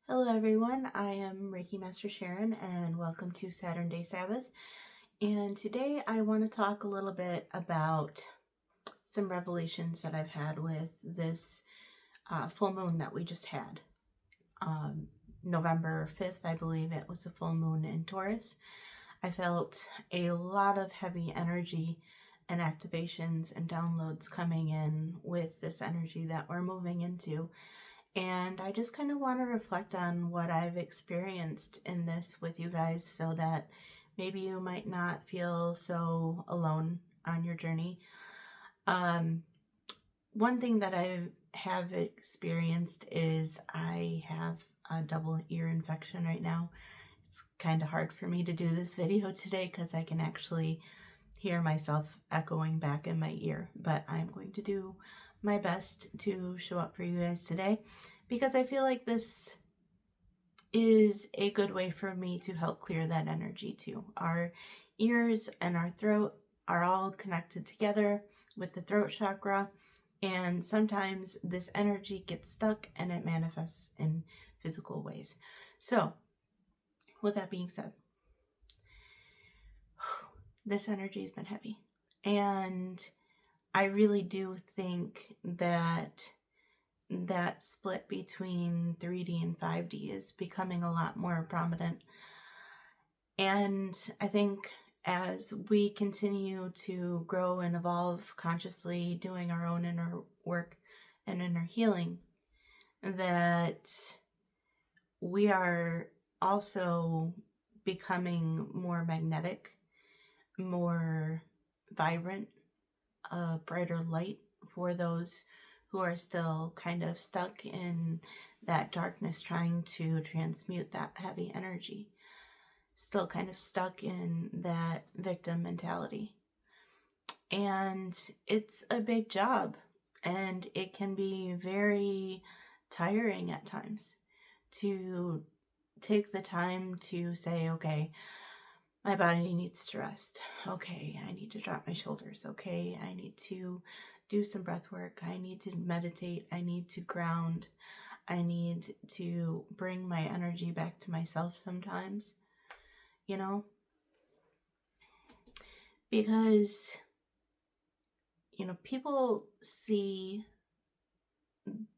Hello everyone, I am Reiki Master Sharon and welcome to Saturn Day Sabbath. And today I want to talk a little bit about some revelations that I've had with this full moon that we just had. November 5th, I believe it was a full moon in Taurus. I felt a lot of heavy energy and activations and downloads coming in with this energy that we're moving into. And I just kind of want to reflect on what I've experienced in this with you guys so that maybe you might not feel so alone on your journey. One thing that I have experienced is I have a double ear infection right now. It's kind of hard for me to do this video today because I can actually hear myself echoing back in my ear, but I'm going to do my best to show up for you guys today because I feel like this is a good way for me to help clear that energy too. Our ears and our throat are all connected together with the throat chakra, and sometimes this energy gets stuck and it manifests in physical ways. So with that being said, this energy has been heavy, and I really do think that that split between 3D and 5D is becoming a lot more prominent. And I think as we continue to grow and evolve consciously, doing our own inner work and inner healing, that we are also becoming more magnetic, more vibrant, a brighter light for those who are still kind of stuck in that darkness, trying to transmute that heavy energy, still kind of stuck in that victim mentality. And it's a big job, and it can be very tiring at times to take the time to say, okay, my body needs to rest. Okay, I need to drop my shoulders. Okay, I need to do some breath work. I need to meditate. I need to ground. I need to bring my energy back to myself sometimes, because, people see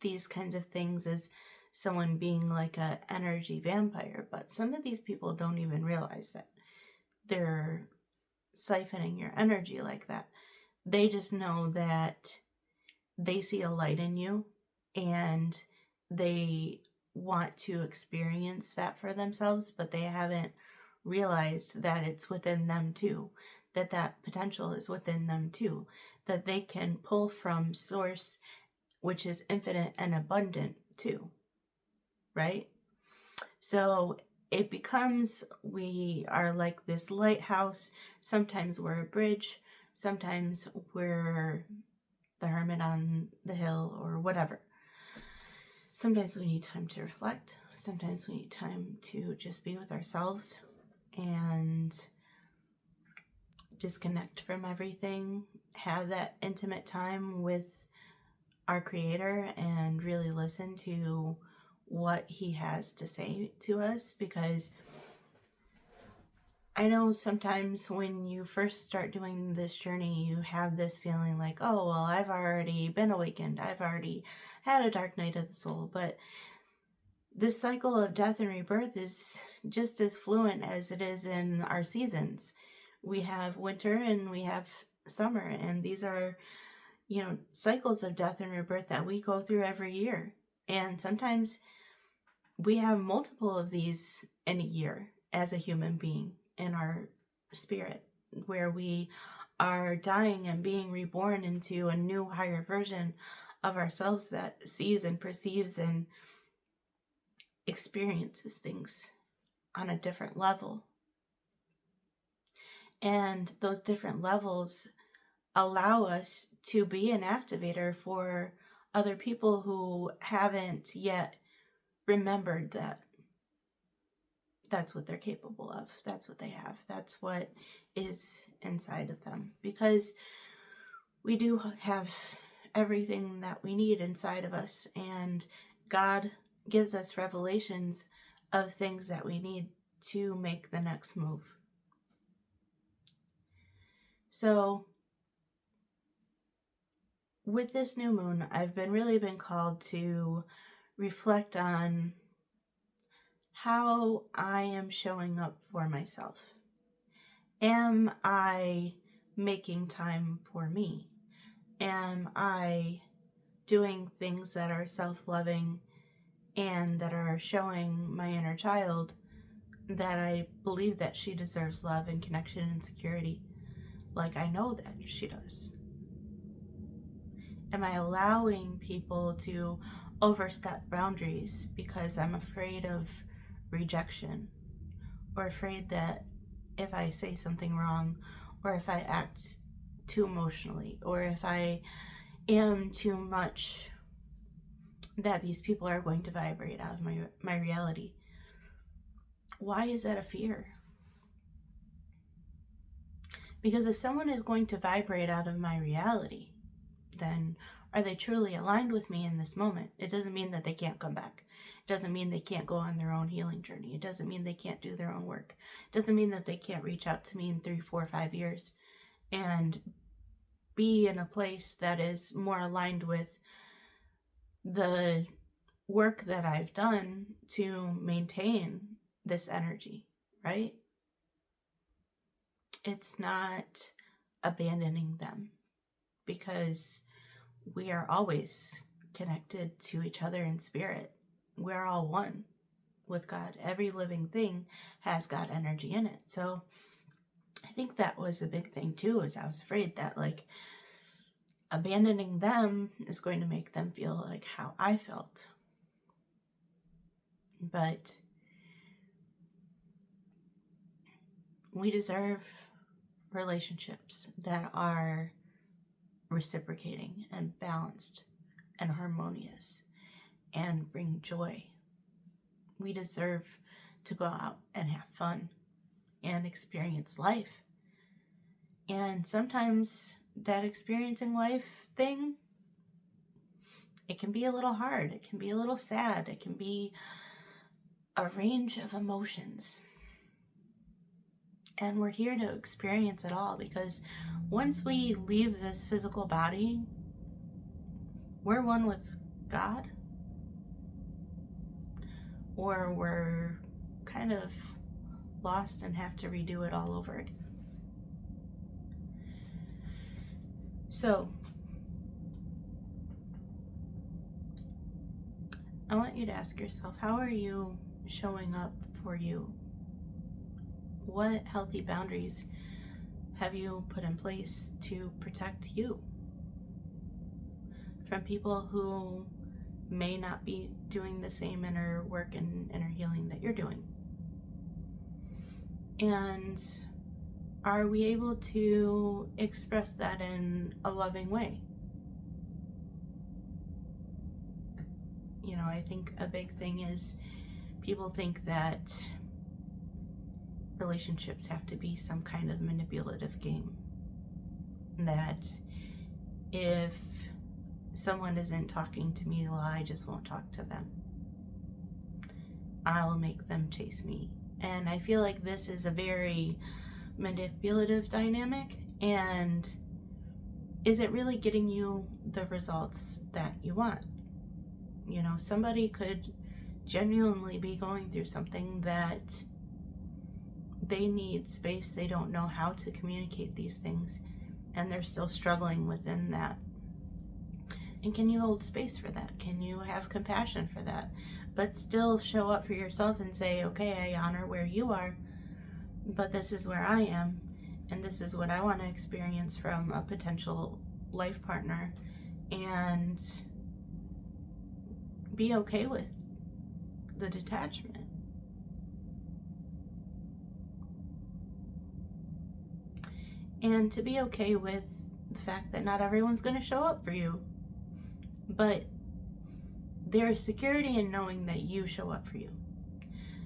these kinds of things as someone being like an energy vampire, but some of these people don't even realize that they're siphoning your energy like that. They just know that they see a light in you and they want to experience that for themselves, but they haven't realized that it's within them too, that potential is within them too, that they can pull from source, which is infinite and abundant too, right? So it becomes, we are like this lighthouse. Sometimes we're a bridge, sometimes we're the hermit on the hill or whatever. Sometimes we need time to reflect. Sometimes we need time to just be with ourselves and disconnect from everything, have that intimate time with our Creator and really listen to what He has to say to us. Because I know sometimes when you first start doing this journey, you have this feeling like, oh, well, I've already been awakened. I've already had a dark night of the soul. But this cycle of death and rebirth is just as fluent as it is in our seasons. We have winter and we have summer, and these are, cycles of death and rebirth that we go through every year. And sometimes we have multiple of these in a year as a human being in our spirit, where we are dying and being reborn into a new, higher version of ourselves that sees and perceives and experiences things on a different level. And those different levels allow us to be an activator for other people who haven't yet remembered that that's what they're capable of. That's what they have. That's what is inside of them. Because we do have everything that we need inside of us. And God gives us revelations of things that we need to make the next move. So with this new moon, I've really been called to reflect on how I am showing up for myself. Am I making time for me? Am I doing things that are self-loving and that are showing my inner child that I believe that she deserves love and connection and security, like I know that she does? Am I allowing people to overstep boundaries because I'm afraid of rejection, or afraid that if I say something wrong, or if I act too emotionally, or if I am too much, that these people are going to vibrate out of my reality? Why is that a fear? Because if someone is going to vibrate out of my reality, then are they truly aligned with me in this moment? It doesn't mean that they can't come back. It doesn't mean they can't go on their own healing journey. It doesn't mean they can't do their own work. It doesn't mean that they can't reach out to me in 3, 4, 5 years and be in a place that is more aligned with the work that I've done to maintain this energy, right? It's not abandoning them, because we are always connected to each other in spirit. We're all one with God. Every living thing has God energy in it. So I think that was a big thing too, is I was afraid that like abandoning them is going to make them feel like how I felt. But we deserve relationships that are reciprocating and balanced and harmonious and bring joy. We deserve to go out and have fun and experience life. And sometimes that experiencing life thing, it can be a little hard. It can be a little sad. It can be a range of emotions. And we're here to experience it all, because once we leave this physical body, we're one with God, or we're kind of lost and have to redo it all over again. So I want you to ask yourself, how are you showing up for you? What healthy boundaries have you put in place to protect you from people who may not be doing the same inner work and inner healing that you're doing? And are we able to express that in a loving way? You know, I think a big thing is people think that relationships have to be some kind of manipulative game. That if someone isn't talking to me, well, I just won't talk to them. I'll make them chase me. And I feel like this is a very manipulative dynamic. And is it really getting you the results that you want? You know, somebody could genuinely be going through something that they need space. They don't know how to communicate these things, and they're still struggling within that. And can you hold space for that? Can you have compassion for that? But still show up for yourself and say, okay, I honor where you are, but this is where I am, and this is what I want to experience from a potential life partner, and be okay with the detachment. And to be okay with the fact that not everyone's going to show up for you. But there is security in knowing that you show up for you.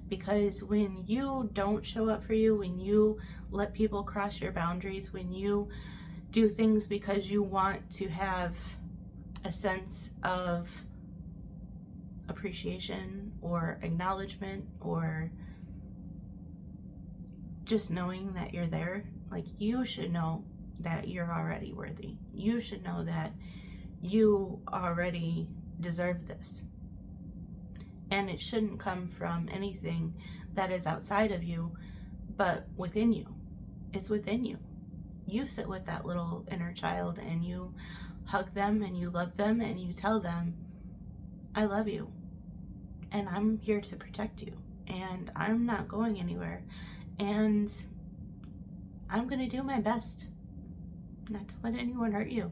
Because when you don't show up for you, when you let people cross your boundaries, when you do things because you want to have a sense of appreciation or acknowledgement or just knowing that you're there. Like, you should know that you're already worthy. You should know that you already deserve this. And it shouldn't come from anything that is outside of you, but within you. It's within you. You sit with that little inner child and you hug them and you love them and you tell them, I love you and I'm here to protect you and I'm not going anywhere and I'm going to do my best not to let anyone hurt you.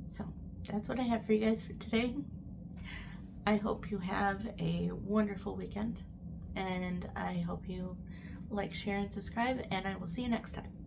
So that's what I have for you guys for today. I hope you have a wonderful weekend, and I hope you like, share, and subscribe, and I will see you next time.